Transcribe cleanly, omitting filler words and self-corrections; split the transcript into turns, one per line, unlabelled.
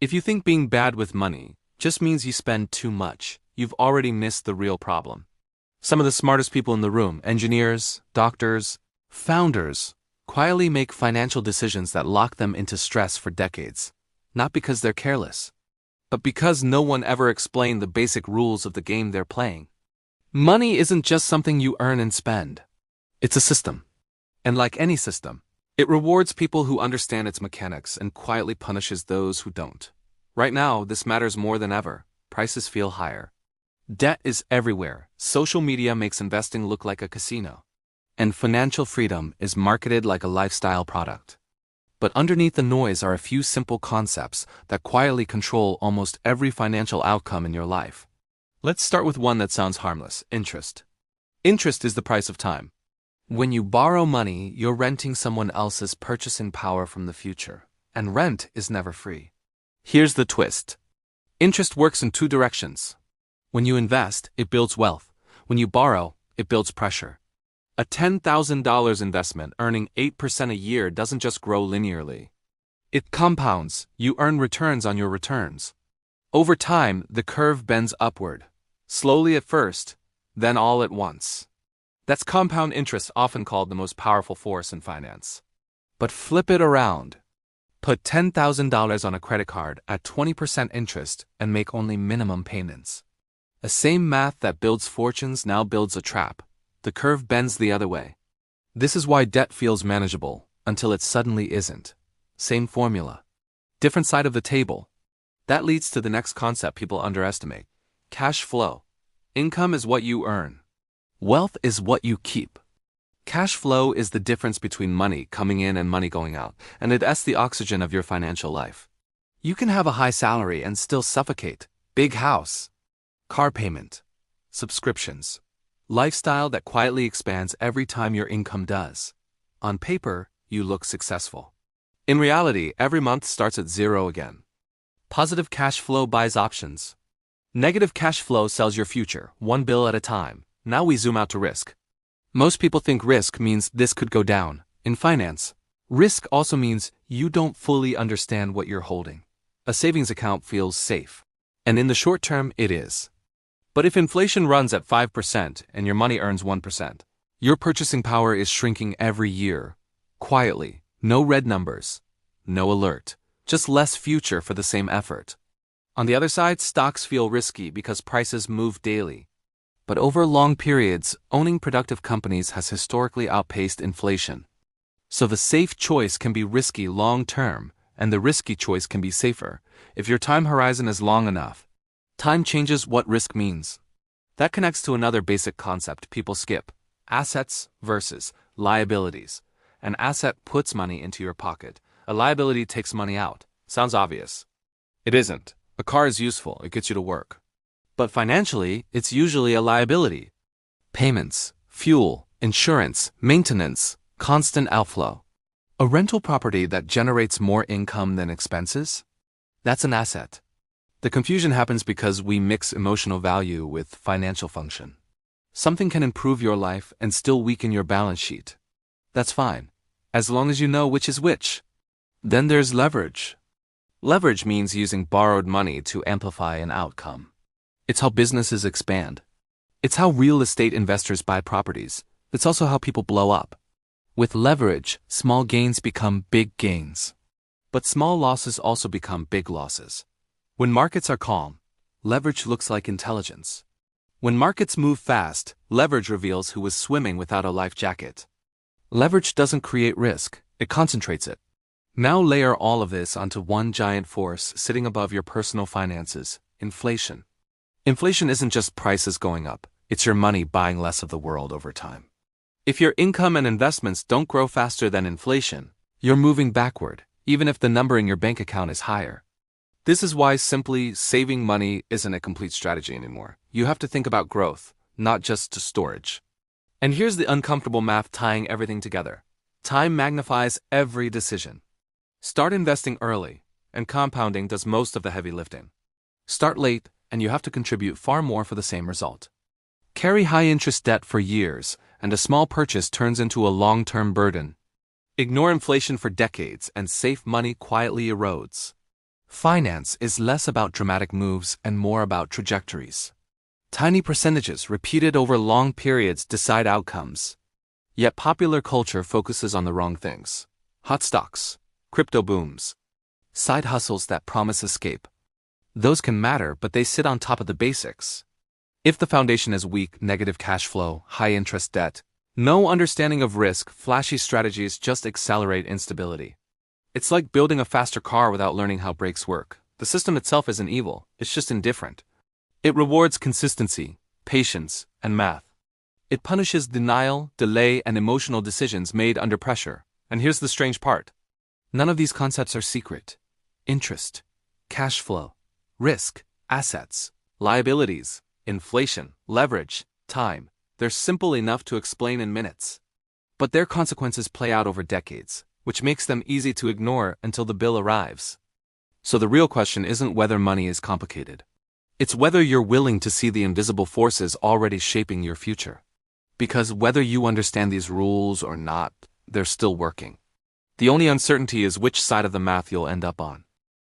If you think being bad with money just means you spend too much, you've already missed the real problem. Some of the smartest people in the room, engineers, doctors, founders, quietly make financial decisions that lock them into stress for decades, not because they're careless, but because no one ever explained the basic rules of the game they're playing. Money isn't just something you earn and spend. It's a system. And like any system, it rewards people who understand its mechanics and quietly punishes those who don't. Right now, this matters more than ever. Prices feel higher. Debt is everywhere. Social media makes investing look like a casino. And financial freedom is marketed like a lifestyle product. But underneath the noise are a few simple concepts that quietly control almost every financial outcome in your life. Let's start with one that sounds harmless: interest. Interest is the price of time. When you borrow money, you're renting someone else's purchasing power from the future, and rent is never free. Here's the twist. Interest works in two directions. When you invest, it builds wealth. When you borrow, it builds pressure. A $10,000 investment earning 8% a year doesn't just grow linearly. It compounds. You earn returns on your returns. Over time, the curve bends upward. Slowly at first, then all at once. That's compound interest, often called the most powerful force in finance. But flip it around. Put $10,000 on a credit card at 20% interest and make only minimum payments. The same math that builds fortunes now builds a trap. The curve bends the other way. This is why debt feels manageable, until it suddenly isn't. Same formula. Different side of the table. That leads to the next concept people underestimate: cash flow. Income is what you earn. Wealth is what you keep. Cash flow is the difference between money coming in and money going out, and it's the oxygen of your financial life. You can have a high salary and still suffocate. Big house, car payment, subscriptions. Lifestyle that quietly expands every time your income does. On paper, you look successful. In reality, every month starts at zero again. Positive cash flow buys options. Negative cash flow sells your future, one bill at a time. Now we zoom out to risk. Most people think risk means this could go down. In finance, risk also means you don't fully understand what you're holding. A savings account feels safe. And in the short term, it is. But if inflation runs at 5% and your money earns 1%, your purchasing power is shrinking every year. Quietly, no red numbers, no alert, just less future for the same effort. On the other side, stocks feel risky because prices move daily. But over long periods, owning productive companies has historically outpaced inflation. So the safe choice can be risky long term, and the risky choice can be safer, if your time horizon is long enough. Time changes what risk means. That connects to another basic concept people skip: assets versus liabilities. An asset puts money into your pocket. A liability takes money out. Sounds obvious. It isn't. A car is useful, it gets you to work. But financially, it's usually a liability. Payments, fuel, insurance, maintenance, constant outflow. A rental property that generates more income than expenses? That's an asset. The confusion happens because we mix emotional value with financial function. Something can improve your life and still weaken your balance sheet. That's fine, as long as you know which is which. Then there's leverage. Leverage means using borrowed money to amplify an outcome. It's how businesses expand. It's how real estate investors buy properties. It's also how people blow up. With leverage, small gains become big gains. But small losses also become big losses. When markets are calm, leverage looks like intelligence. When markets move fast, leverage reveals who was swimming without a life jacket. Leverage doesn't create risk, it concentrates it. Now layer all of this onto one giant force sitting above your personal finances: inflation. Inflation isn't just prices going up, it's your money buying less of the world over time. If your income and investments don't grow faster than inflation, you're moving backward, even if the number in your bank account is higher. This is why simply saving money isn't a complete strategy anymore. You have to think about growth, not just storage. And here's the uncomfortable math tying everything together. Time magnifies every decision. Start investing early, and compounding does most of the heavy lifting. Start late, and you have to contribute far more for the same result. Carry high-interest debt for years, and a small purchase turns into a long-term burden. Ignore inflation for decades, and safe money quietly erodes. Finance is less about dramatic moves and more about trajectories. Tiny percentages repeated over long periods decide outcomes. Yet popular culture focuses on the wrong things. Hot stocks, crypto booms, side hustles that promise escape. Those can matter, but they sit on top of the basics. If the foundation is weak, negative cash flow, high interest debt, no understanding of risk, flashy strategies just accelerate instability. It's like building a faster car without learning how brakes work. The system itself isn't evil, it's just indifferent. It rewards consistency, patience, and math. It punishes denial, delay, and emotional decisions made under pressure. And here's the strange part. None of these concepts are secret. Interest, cash flow, risk, assets, liabilities, inflation, leverage, time. They're simple enough to explain in minutes. But their consequences play out over decades, which makes them easy to ignore until the bill arrives. So the real question isn't whether money is complicated. It's whether you're willing to see the invisible forces already shaping your future. Because whether you understand these rules or not, they're still working. The only uncertainty is which side of the math you'll end up on.